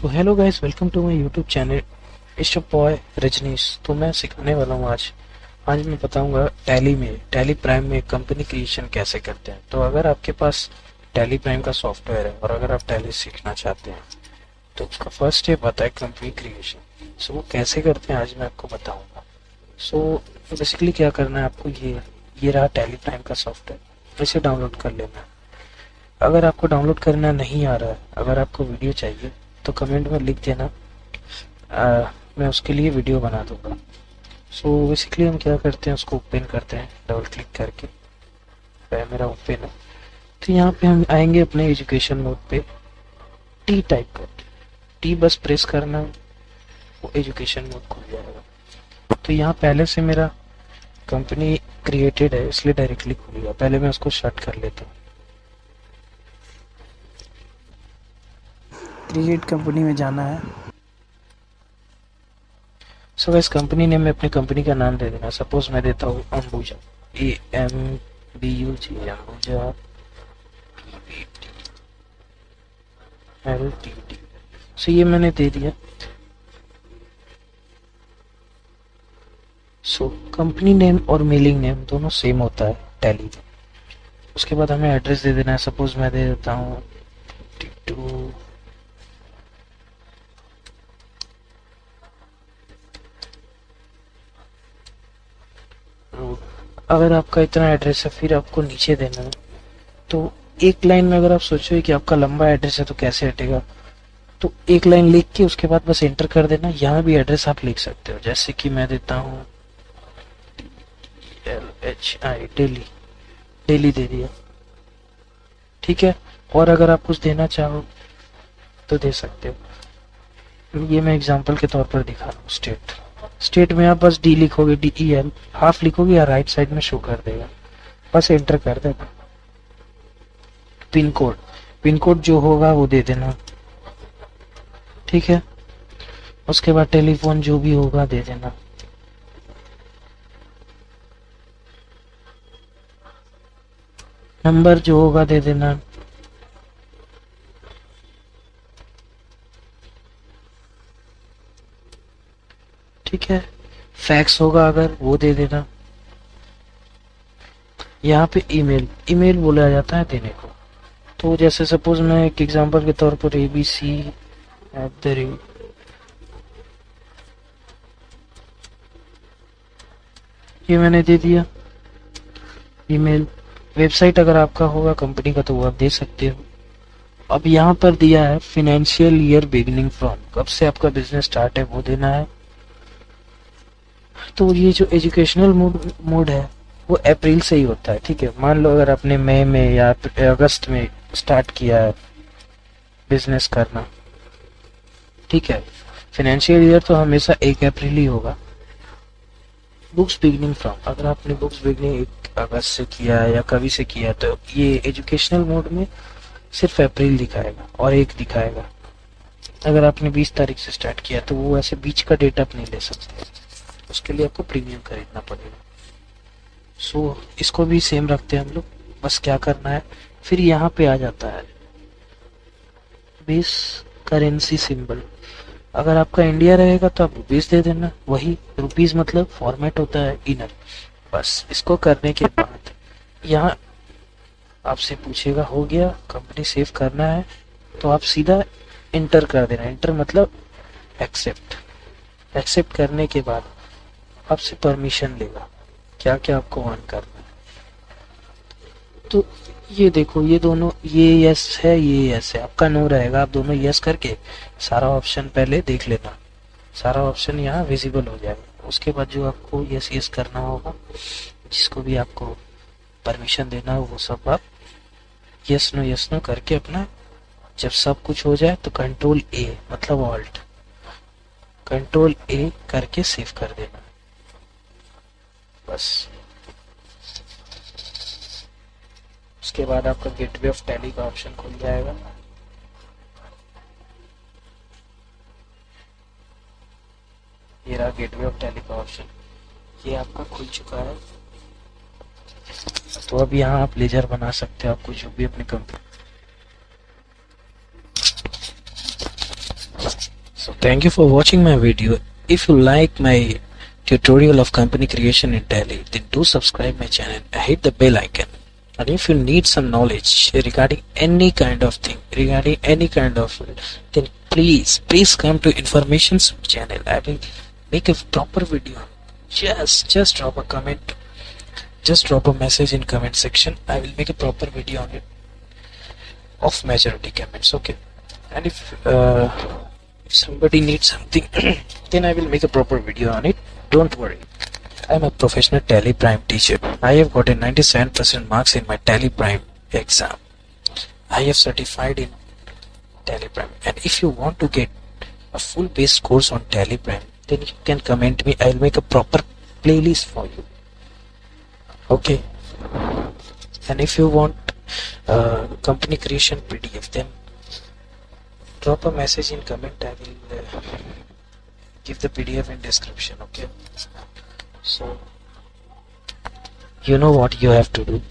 So hello guys, welcome to my YouTube channel. It's your boy Rajneesh. तो मैं सिखाने वाला हूँ आज मैं बताऊंगा टैली प्राइम में कंपनी क्रिएशन कैसे करते हैं। तो अगर आपके पास टैली प्राइम का सॉफ्टवेयर है और अगर आप टैली सीखना चाहते हैं तो उसका फर्स्ट स्टेप आता है कंपनी क्रिएशन। सो वो कैसे करते हैं आज मैं आपको बताऊंगा। सो बेसिकली क्या करना है आपको, ये रहा टैली प्राइम का सॉफ्टवेयर, इसे डाउनलोड कर लेना है। अगर आपको डाउनलोड करना नहीं आ रहा है, अगर आपको वीडियो चाहिए तो कमेंट में लिख देना, मैं उसके लिए वीडियो बना दूंगा। सो बेसिकली हम क्या करते हैं, उसको ओपन करते हैं डबल क्लिक करके। मेरा ओपन है तो यहाँ पे हम आएंगे अपने एजुकेशन मोड पे, टी टाइप करके टी बस प्रेस करना, वो एजुकेशन मोड खुल जाएगा। तो यहाँ पहले से मेरा कंपनी क्रिएटेड है इसलिए डायरेक्टली खुलेगा। पहले मैं उसको शट कर लेता हूँ। क्रिएट कंपनी में जाना है। सो गाइस, कंपनी नेम में अपनी कंपनी का नाम दे देना। सपोज मैं देता हूँ अंबुजा, AMBUJ, अंबुजा LTD। सो ये मैंने दे दिया। सो कंपनी नेम और मेलिंग नेम दोनों सेम होता है टैली में। उसके बाद हमें एड्रेस दे देना है। सपोज मैं दे देता हूँ 52 रोड। अगर आपका इतना एड्रेस है फिर आपको नीचे देना है। तो एक लाइन में अगर आप सोचो कि आपका लंबा एड्रेस है तो कैसे हटेगा, तो एक लाइन लिख के उसके बाद बस एंटर कर देना। यहाँ भी एड्रेस आप लिख सकते हो, जैसे कि मैं देता हूँ LHI दिल्ली, दिल्ली दे दिया, ठीक है। और अगर आप कुछ देना चाहो तो दे सकते हो। ये मैं एग्जांपल के तौर पर दिखा रहा हूँ। स्टेट में आप बस डी लिखोगे, DEL हाफ लिखोगे या राइट साइड में शो कर देगा, बस एंटर कर देना। पिन कोड जो होगा वो दे देना, ठीक है। उसके बाद टेलीफोन जो भी होगा दे देना। नंबर जो होगा दे देना। ठीक है। फैक्स होगा अगर वो दे देना। यहाँ पे ईमेल बोला जाता है देने को। तो जैसे सपोज मैं एक एग्जांपल के तौर पर ABC@, ये मैंने दे दिया ईमेल। वेबसाइट अगर आपका होगा कंपनी का तो वो आप दे सकते हो। अब यहाँ पर दिया है फाइनेंशियल ईयर बिगिनिंग फ्रॉम, कब से आपका बिजनेस स्टार्ट है वो देना है। तो ये जो एजुकेशनल मोड है वो अप्रैल से ही होता है, ठीक है। मान लो अगर आपने मई में या अगस्त में स्टार्ट किया है बिजनेस करना, ठीक है। फाइनेंशियल ईयर तो हमेशा 1 अप्रैल ही होगा। बुक्स बिगनिंग फ्रॉम, अगर आपने बुक्स बिगनिंग 1 अगस्त से किया है या कभी से किया है तो ये एजुकेशनल मोड में सिर्फ अप्रैल दिखाएगा और 1 दिखाएगा। अगर आपने 20 तारीख से स्टार्ट किया तो वो ऐसे बीच का डेटा आप नहीं ले सकते, उसके लिए आपको प्रीमियम खरीदना पड़ेगा। सो इसको भी सेम रखते हैं हम लोग। बस क्या करना है, फिर यहाँ पे आ जाता है बेस करेंसी सिंबल। अगर आपका इंडिया रहेगा तो आप रुपीज दे देना, वही रुपीज मतलब फॉर्मेट होता है इनर। बस इसको करने के बाद यहाँ आपसे पूछेगा हो गया, कंपनी सेव करना है तो आप सीधा इंटर कर देना। इंटर मतलब एक्सेप्ट करने के बाद आपसे परमिशन लेगा क्या क्या आपको ऑन करना है। तो ये देखो, ये दोनों, ये यस है ये यस है, आपका नो रहेगा। आप दोनों यस करके सारा ऑप्शन पहले देख लेना, सारा ऑप्शन यहाँ विजिबल हो जाएगा। उसके बाद जो आपको यस यस करना होगा, जिसको भी आपको परमिशन देना हो वो सब आप यस नो करके अपना, जब सब कुछ हो जाए तो कंट्रोल A मतलब ऑल्ट, कंट्रोल A करके सेव कर देना बस। उसके बाद आपका गेटवे ऑफ टैली का ऑप्शन खुल जाएगा। ये रहा गेटवे ऑफ टैली का ऑप्शन, ये आपका खुल चुका है। तो अब यहाँ आप लेजर बना सकते हो, आपको जो भी अपनी company Thank you for watching my video. If you like my tutorial of company creation in Tally, then do subscribe my channel and hit the bell icon. And if you need some knowledge regarding any kind of thing, regarding any kind of, then please come to information channel. I will make a proper video. Just drop a comment. Just drop a message in comment section. I will make a proper video on it of majority comments. Okay. And if somebody needs something, then I will make a proper video on it. Don't worry. I am a professional Tally Prime teacher. I have gotten 97% marks in my Tally Prime exam. I have certified in Tally Prime. And if you want to get a full base course on Tally Prime, then you can comment me. I will make a proper playlist for you. Okay. And if you want company creation PDF, then drop a message in comment. I will give the PDF in description. Okay. So you know what you have to do.